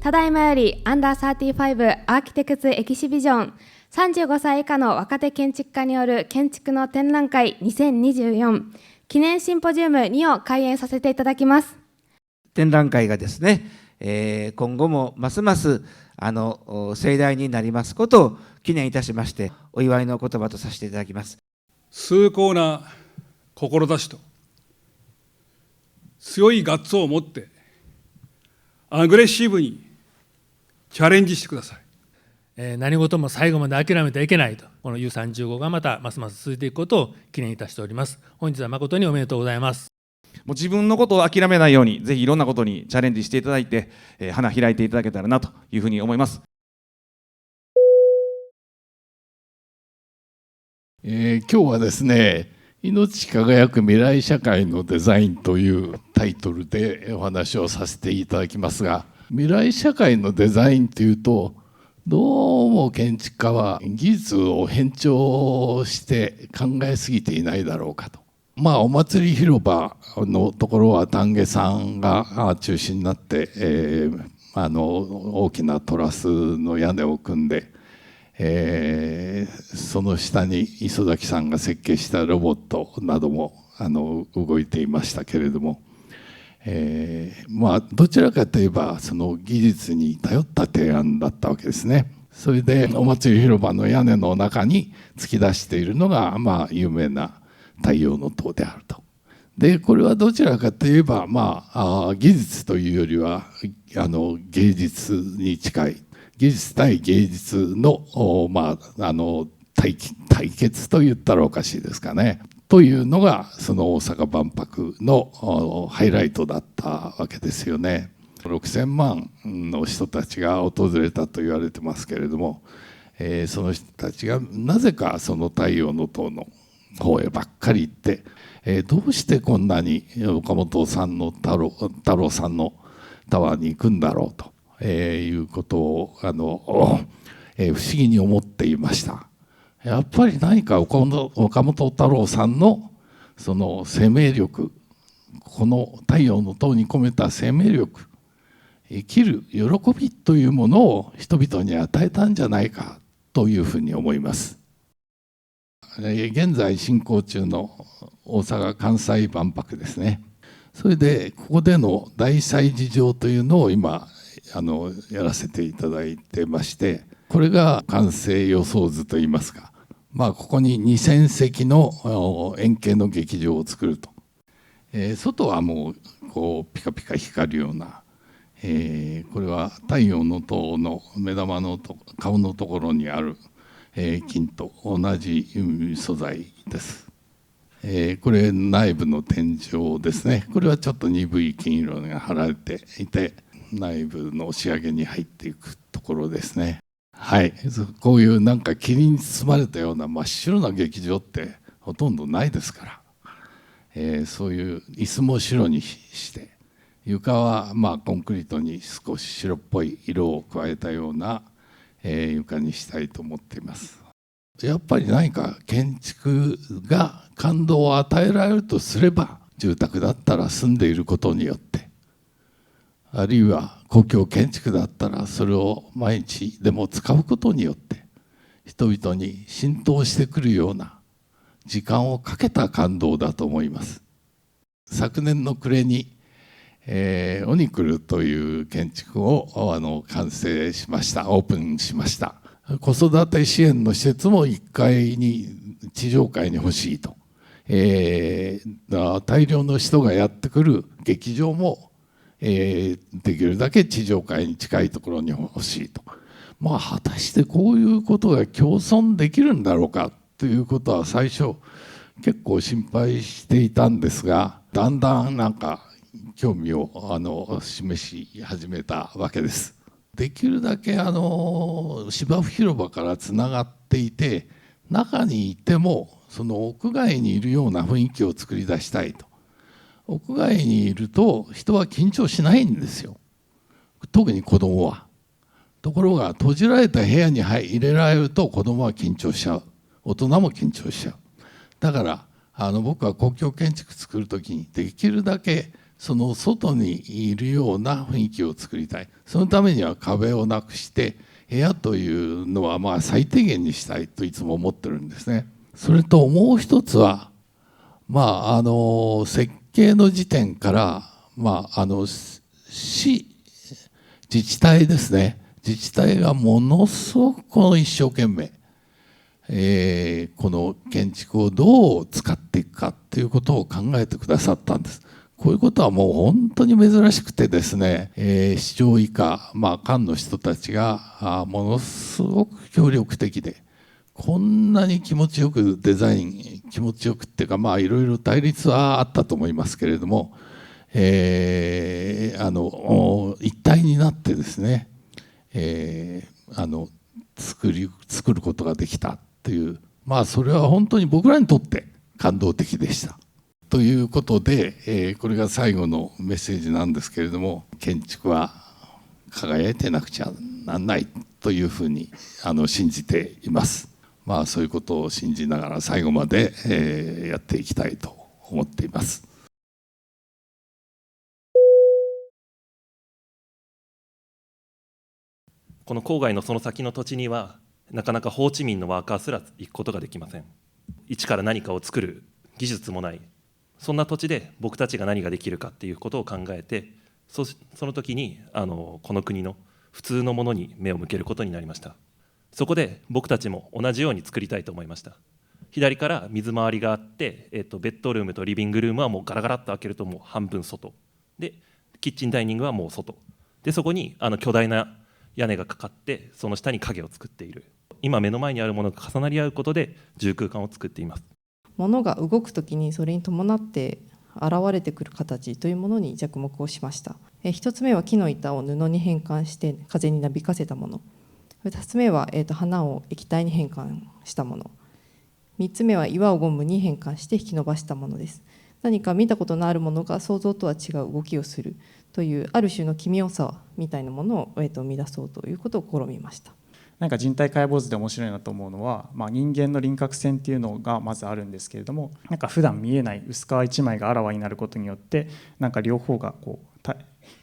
ただいまよりアンダー35アーキテクツエキシビジョン35歳以下の若手建築家による建築の展覧会2024記念シンポジウム2を開演させていただきます。展覧会がですね、今後もますます盛大になりますことを記念いたしましてお祝いの言葉とさせていただきます。崇高な志と強いガッツを持ってアグレッシブにチャレンジしてください。何事も最後まで諦めてはいけないと、この U35 がまたますます続いていくことを記念いたしております。本日は誠におめでとうございます。もう自分のことを諦めないように、ぜひいろんなことにチャレンジしていただいて、花開いていただけたらなというふうに思います。今日はですね、命輝く未来社会のデザインというタイトルでお話をさせていただきますが、未来社会のデザインというと、どうも建築家は技術を偏重して考えすぎていないだろうかと。お祭り広場のところは丹下さんが中心になって、大きなトラスの屋根を組んで、その下に磯崎さんが設計したロボットなども動いていましたけれども、どちらかといえばその技術に頼った提案だったわけですね。それでお祭り広場の屋根の中に突き出しているのが有名な太陽の塔であると。でこれはどちらかといえば技術というよりは芸術に近い、技術対芸術の対決と言ったらおかしいですかね。というのがその大阪万博のハイライトだったわけですよね。6000万の人たちが訪れたと言われてますけれども、その人たちがなぜかその太陽の塔の方へばっかり行って、どうしてこんなに岡本さんの太郎さんのタワーに行くんだろうということを不思議に思っていました。やっぱり何か岡本太郎さんのその生命力、この太陽の塔に込めた生命力、生きる喜びというものを人々に与えたんじゃないかというふうに思います。現在進行中の大阪・関西万博ですね。それでここでの大祭事場というのを今やらせていただいてまして、これが完成予想図といいますか、ここに2000席の円形の劇場を作ると。外はもうこうピカピカ光るような、これは太陽の塔の目玉の顔のところにある金と同じ素材です。これ内部の天井ですね。これはちょっと鈍い金色が貼られていて、内部の仕上げに入っていくところですね。はい、こういうなんか霧に包まれたような真っ白な劇場ってほとんどないですから、そういう椅子も白にして床はコンクリートに少し白っぽい色を加えたような、床にしたいと思っています。やっぱり何か建築が感動を与えられるとすれば、住宅だったら住んでいることによって、あるいは公共建築だったらそれを毎日でも使うことによって人々に浸透してくるような時間をかけた感動だと思います。昨年の暮れに、オニクルという建築を完成しました。オープンしました。子育て支援の施設も1階に地上階に欲しいと、大量の人がやってくる劇場もできるだけ地上階に近いところに欲しいと。果たしてこういうことが共存できるんだろうかということは最初結構心配していたんですが、だんだんなんか興味を示し始めたわけです。できるだけ芝生広場からつながっていて、中にいてもその屋外にいるような雰囲気を作り出したいと。屋外にいると人は緊張しないんですよ、特に子供は。ところが閉じられた部屋に入れられると子供は緊張しちゃう、大人も緊張しちゃう。だから僕は公共建築作る時にできるだけその外にいるような雰囲気を作りたい。そのためには壁をなくして部屋というのはまあ最低限にしたいといつも思ってるんですね。それともう一つは設計の時点から自治体ですね。自治体がものすごくこの一生懸命、この建築をどう使っていくかっていうことを考えてくださったんです。こういうことはもう本当に珍しくてですね、市長以下、官の人たちがものすごく協力的で、こんなに気持ちよくデザイン、気持ちよくっていうかいろいろ対立はあったと思いますけれども、一体になってですね、作ることができたという、それは本当に僕らにとって感動的でした。ということで、これが最後のメッセージなんですけれども、建築は輝いてなくちゃなんないというふうに信じています。そういうことを信じながら最後まで、やっていきたいと思っています。この郊外のその先の土地にはなかなかホーチミンのワーカーすら行くことができません。一から何かを作る技術もない、そんな土地で僕たちが何ができるかっていうことを考えて、その時にこの国の普通のものに目を向けることになりました。そこで僕たちも同じように作りたいと思いました。左から水回りがあって、ベッドルームとリビングルームはもうガラガラっと開けるともう半分外で、キッチンダイニングはもう外で、そこに巨大な屋根がかかってその下に影を作っている。今目の前にあるものが重なり合うことで住空間を作っています。物が動くときにそれに伴って現れてくる形というものに着目をしました。一つ目は木の板を布に変換して風になびかせたもの。二つ目は花を液体に変換したもの。三つ目は岩をゴムに変換して引き伸ばしたものです。何か見たことのあるものが想像とは違う動きをするというある種の奇妙さみたいなものを生み出そうということを試みました。なんか人体解剖図で面白いなと思うのは、人間の輪郭線っていうのがまずあるんですけれども、なんか普段見えない薄皮一枚があらわになることによってなんか両方がこう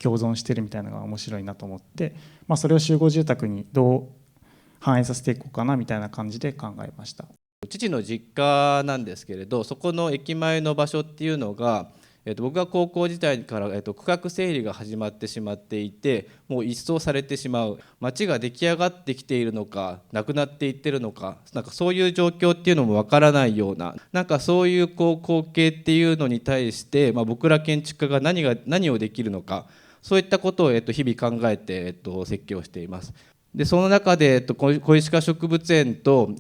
共存してるみたいなのが面白いなと思って、それを集合住宅にどう反映させていこうかなみたいな感じで考えました。父の実家なんですけれど、そこの駅前の場所っていうのが僕が高校時代から、区画整理が始まってしまっていて、もう一掃されてしまう、町が出来上がってきているのかなくなっていってるのか、なんかそういう状況っていうのもわからないような、なんかそういう光景っていうのに対して、僕ら建築家が何をできるのか、そういったことを日々考えて設計をしています。でその中で小石川植物園と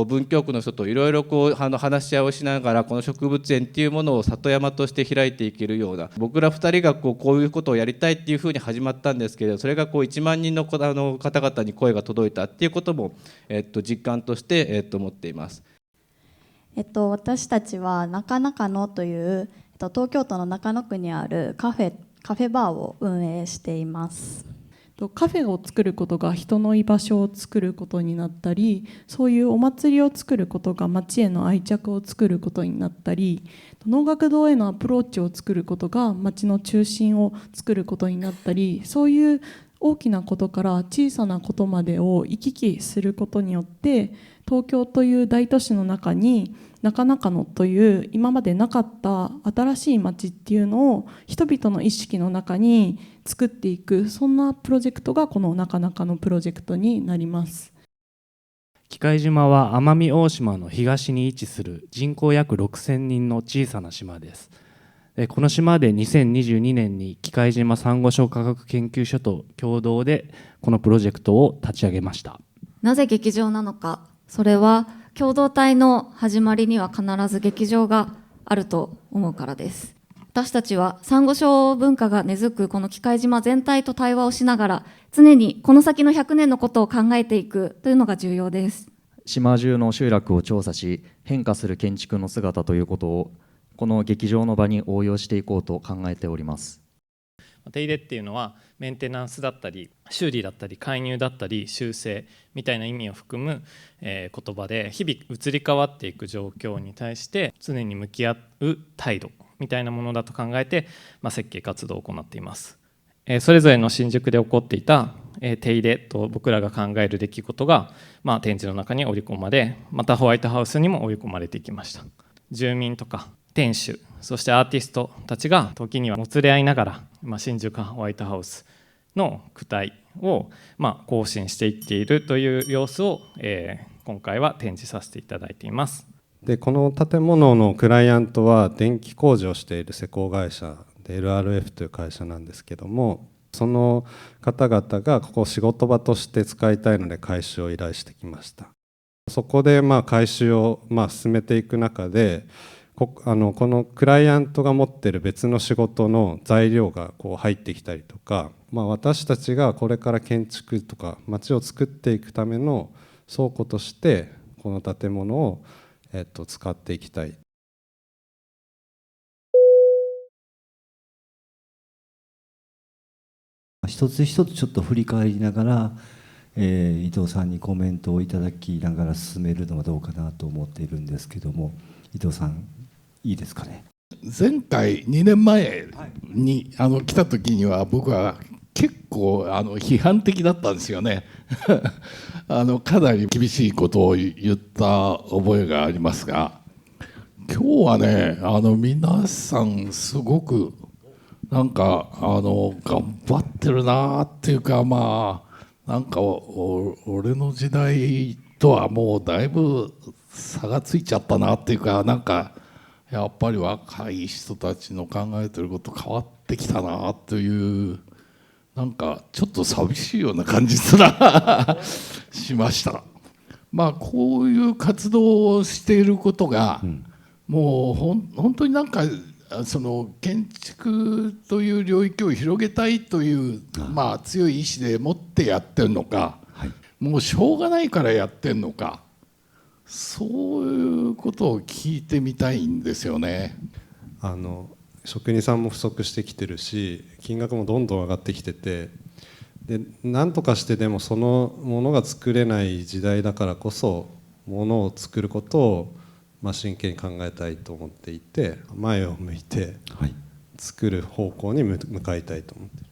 文京区の人といろいろ話し合いをしながら、この植物園っていうものを里山として開いていけるような、僕ら2人がこういうことをやりたいっていうふうに始まったんですけれど、それが1万人の方々に声が届いたっていうことも実感として持っています。私たちは中々野という東京都の中野区にあるカフェバーを運営しています。カフェを作ることが人の居場所を作ることになったり、そういうお祭りを作ることが街への愛着を作ることになったり、能楽堂へのアプローチを作ることが街の中心を作ることになったり、そういう大きなことから小さなことまでを行き来することによって、東京という大都市の中に中々野という今までなかった新しい街っていうのを人々の意識の中に作っていく、そんなプロジェクトがこの中々野プロジェクトになります。喜界島は奄美大島の東に位置する人口約6000人の小さな島です。この島で2022年に喜界島サンゴ礁科学研究所と共同でこのプロジェクトを立ち上げました。なぜ劇場なのか、それは共同体の始まりには必ず劇場があると思うからです。私たちはサンゴ礁文化が根付くこの喜界島全体と対話をしながら、常にこの先の100年のことを考えていくというのが重要です。島中の集落を調査し、変化する建築の姿ということをこの劇場の場に応用していこうと考えております。手入れっていうのはメンテナンスだったり修理だったり介入だったり修正みたいな意味を含む言葉で、日々移り変わっていく状況に対して常に向き合う態度みたいなものだと考えて、設計活動を行っています。それぞれの新宿で起こっていた手入れと僕らが考える出来事が、展示の中に織り込まれ、またホワイトハウスにも織り込まれていきました。住民とか店主、そしてアーティストたちが時にはもつれ合いながら、新宿ホワイトハウスの躯体を更新していっているという様子を、今回は展示させていただいています。でこの建物のクライアントは電気工事をしている施工会社で LRF という会社なんですけども、その方々がここを仕事場として使いたいので改修を依頼してきました。そこで改修を進めていく中でこのクライアントが持っている別の仕事の材料が入ってきたりとか、私たちがこれから建築とか街を作っていくための倉庫としてこの建物を使っていきたい。一つ一つちょっと振り返りながら、伊藤さんにコメントをいただきながら進めるのはどうかなと思っているんですけども、伊藤さんいいですかね。前回2年前に来た時には僕は結構批判的だったんですよねかなり厳しいことを言った覚えがありますが、今日はね皆さんすごく頑張ってるなっていうか、俺の時代とはもうだいぶ差がついちゃったなっていうか、やっぱり若い人たちの考えてること変わってきたなという、ちょっと寂しいような感じすらしました。こういう活動をしていることが、もう本当にその建築という領域を広げたいという強い意志で持ってやってるのか、もうしょうがないからやってるのか、そういうことを聞いてみたいんですよね。職人さんも不足してきてるし、金額もどんどん上がってきてて、で何とかしてでもそのものが作れない時代だからこそものを作ることを真剣に考えたいと思っていて、前を向いて作る方向に向かいたいと思っている。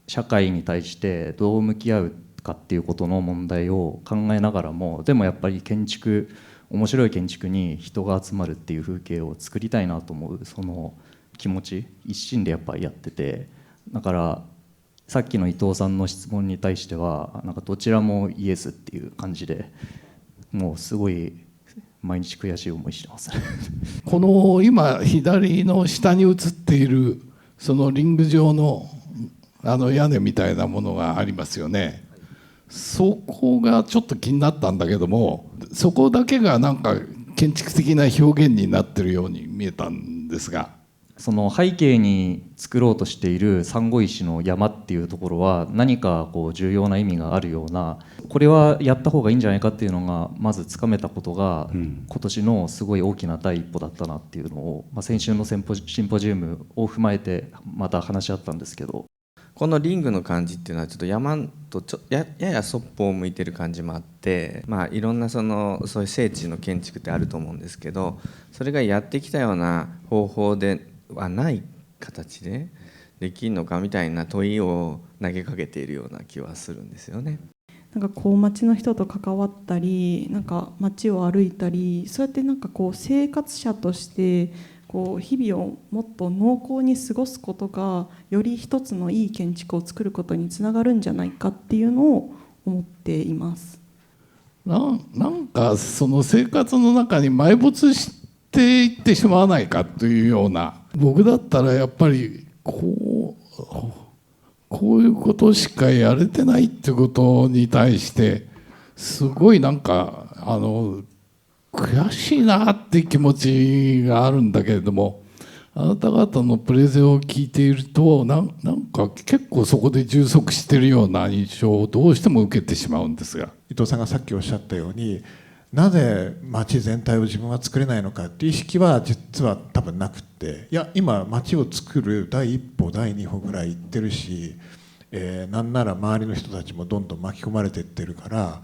社会に対してどう向き合うかっていうことの問題を考えながらも、でもやっぱり面白い建築に人が集まるっていう風景を作りたいなと思う、その気持ち一心でやっぱりやってて、だからさっきの伊藤さんの質問に対してはどちらもイエスっていう感じで、もうすごい毎日悔しい思いしてますこの今左の下に映っているそのリング状の屋根みたいなものがありますよね。そこがちょっと気になったんだけども、そこだけが建築的な表現になってるように見えたんですが、その背景に作ろうとしているサンゴ石の山っていうところは何か重要な意味があるような、これはやった方がいいんじゃないかっていうのがまずつかめたことが、今年のすごい大きな第一歩だったなっていうのを、先週のシンポジウムを踏まえてまた話し合ったんですけど、このリングの感じっていうのはちょっと山とややそっぽを向いてる感じもあって、いろんなそういう聖地の建築ってあると思うんですけど、それがやってきたような方法ではない形でできるのかみたいな問いを投げかけているような気はするんですよね。街の人と関わったり、街を歩いたり、そうやって生活者として日々をもっと濃厚に過ごすことがより一つのいい建築を作ることにつながるんじゃないかっていうのを思っています。その生活の中に埋没していってしまわないかというような、僕だったらやっぱりこういうことしかやれてないってことに対してすごい悔しいなって気持ちがあるんだけれども、あなた方のプレゼンを聞いていると結構そこで充足しているような印象をどうしても受けてしまうんですが、伊藤さんがさっきおっしゃったように、なぜ街全体を自分は作れないのかっていう意識は実は多分なくって、いや今街を作る第一歩第二歩ぐらい行ってるし、なんなら周りの人たちもどんどん巻き込まれていってるから、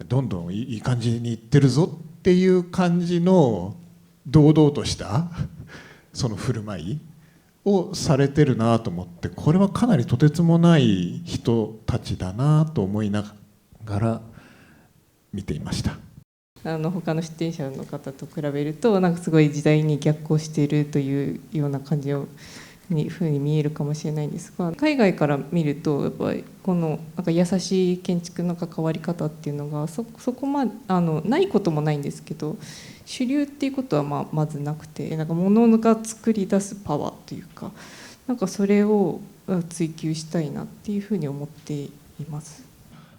どんどんいい感じにいってるぞっていう感じの堂々としたその振る舞いをされてるなと思って、これはかなりとてつもない人たちだなと思いながら見ていました。他の出展者の方と比べるとなんかすごい時代に逆行しているというような感じにふうに見えるかもしれないんですが、海外から見るとやっぱりこのなんか優しい建築の関わり方っていうのがそこまでないこともないんですけど、主流っていうことはまずなくて、なんか物が作り出すパワーというか、なんかそれを追求したいなっていうふうに思っています。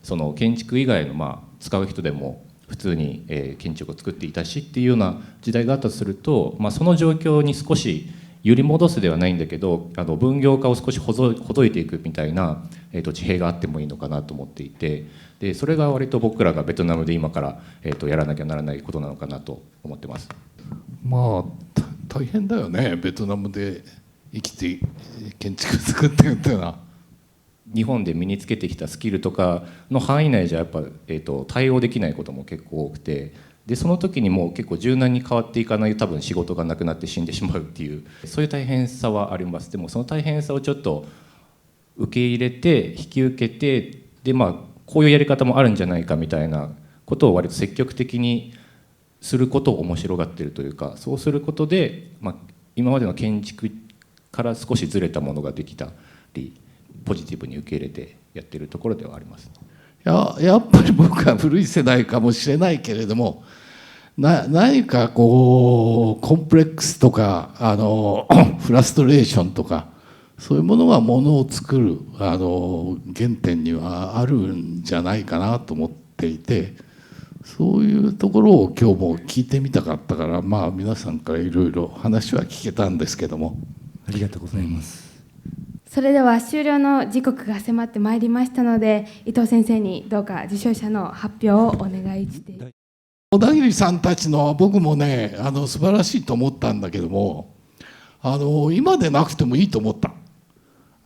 その建築以外の使う人でも普通に建築を作っていたしっていうような時代があったとすると、その状況に少し揺り戻すではないんだけど、分業化を少しほどいていくみたいな地平があってもいいのかなと思っていて、でそれが割と僕らがベトナムで今からやらなきゃならないことなのかなと思ってます。大変だよね、ベトナムで生きて建築作ってるっていうのは。日本で身につけてきたスキルとかの範囲内じゃやっぱ、対応できないことも結構多くて、でその時にもう結構柔軟に変わっていかないと多分仕事がなくなって死んでしまうっていう、そういう大変さはあります。でもその大変さをちょっと受け入れて引き受けて、でこういうやり方もあるんじゃないかみたいなことを割と積極的にすることを面白がってるというか、そうすることで、今までの建築から少しずれたものができたり、ポジティブに受け入れてやってるところではあります。やっぱり僕は古い世代かもしれないけれども、何かこうコンプレックスとかフラストレーションとか、そういうものがものを作る原点にはあるんじゃないかなと思っていて、そういうところを今日も聞いてみたかったから、皆さんからいろいろ話は聞けたんですけども。ありがとうございます。それでは終了の時刻が迫ってまいりましたので、伊藤先生にどうか受賞者の発表をお願いして小田切さんたちの僕もね素晴らしいと思ったんだけども、今でなくてもいいと思った。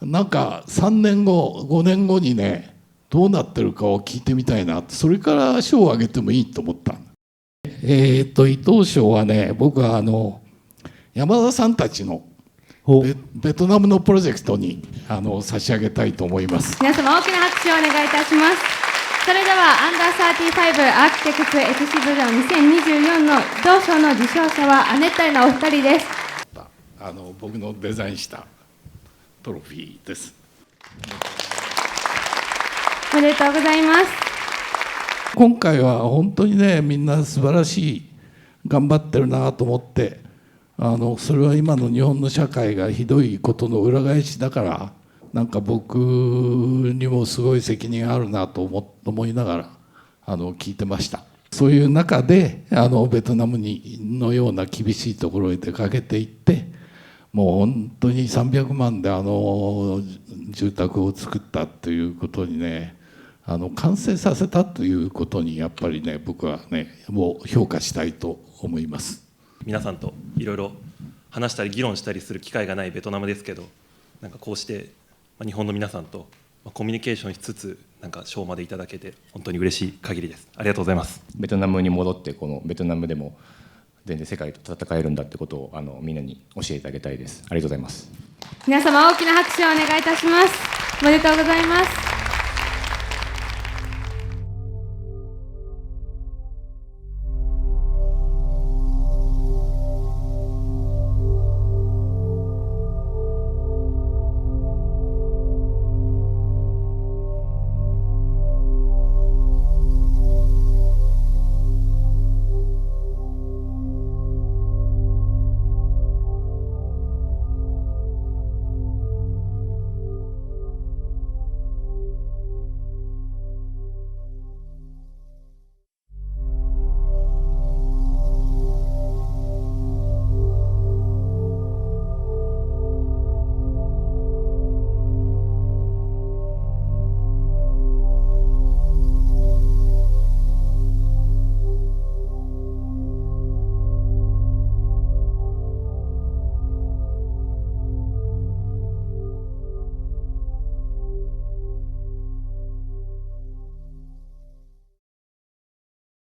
なんか3年後5年後にねどうなってるかを聞いてみたいな、それから賞をあげてもいいと思った。伊藤賞はね、僕は山田さんたちのベトナムのプロジェクトに差し上げたいと思います。皆様大きな拍手をお願いいたします。それではアンダー35アーキテクツエキシビジョン2024の同賞の受賞者は亜熱帯のお二人です。僕のデザインしたトロフィーです。おめでとうございます。今回は本当にねみんな素晴らしい頑張ってるなと思って、それは今の日本の社会がひどいことの裏返しだから、なんか僕にもすごい責任あるなと思いながら聞いてました。そういう中でベトナムのような厳しいところへ出かけていって、もう本当に300万で住宅を作ったということにね、完成させたということにやっぱりね僕はねもう評価したいと思います。皆さんといろいろ話したり議論したりする機会がないベトナムですけど、なんかこうして日本の皆さんとコミュニケーションしつつなんか賞までいただけて本当に嬉しい限りです。ありがとうございます。ベトナムに戻ってこのベトナムでも全然世界と戦えるんだってことをみんなに教えてあげたいです。ありがとうございます。皆様大きな拍手をお願いいたします。おめでとうございます。